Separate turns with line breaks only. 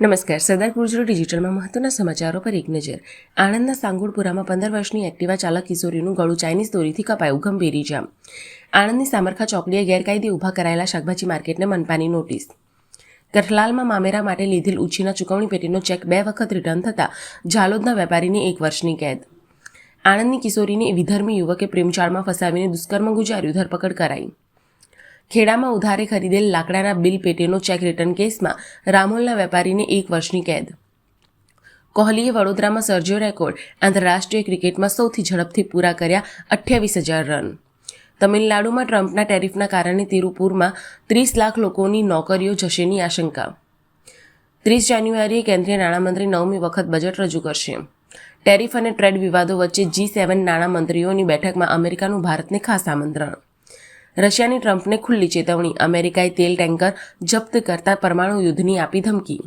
નમસ્કાર. સરદાર ગુર્જર ડિજિટલમાં મહત્વના સમાચારો પર એક નજર. આણંદના સાંગોળપુરામાં 15 વર્ષની એક્ટિવા ચાલક કિશોરીનું ગળું ચાઇનીઝ દોરીથી કપાયું, ગંભીર ઇજા. આણંદની સામરખા ચોકડીએ ગેરકાયદે ઊભા કરાયેલા શાકભાજી માર્કેટને મનપાની નોટિસ. કઠલાલમાં મામેરા માટે લીધેલ ઉછીના ચૂકવણી પેટીનો ચેક 2 વખત રિટર્ન થતાં ઝાલોદના વેપારીની 1 વર્ષની કેદ. આણંદની કિશોરીને વિધર્મી યુવકે પ્રેમજાળમાં ફસાવીને દુષ્કર્મ ગુજાર્યું, ધરપકડ કરાઈ. ખેડામાં ઉધારે ખરીદેલ લાકડાના બિલ પેટેનો ચેક રિટર્ન કેસમાં રામોલના વેપારીને 1 વર્ષની કેદ. કોહલીએ વડોદરામાં સર્જ્યો રેકોર્ડ, આંતરરાષ્ટ્રીય ક્રિકેટમાં સૌથી ઝડપથી પૂરા કર્યા 28,000 રન. તમિલનાડુમાં ટ્રમ્પના ટેરિફના કારણે તિરુપુરમાં 30 લાખ લોકોની નોકરીઓ જશેની આશંકા. 30 જાન્યુઆરીએ કેન્દ્રીય નાણામંત્રી 9મી વખત બજેટ રજૂ કરશે. ટેરિફ અને ટ્રેડ વિવાદો વચ્ચે G7 નાણામંત્રીઓની બેઠકમાં અમેરિકાનું ભારતને ખાસ આમંત્રણ. રશિયાની ટ્રમ્પને ખુલ્લી ચેતવણી, અમેરિકાએ તેલ ટેન્કર જપ્ત કરતા પરમાણુ યુદ્ધની આપી ધમકી.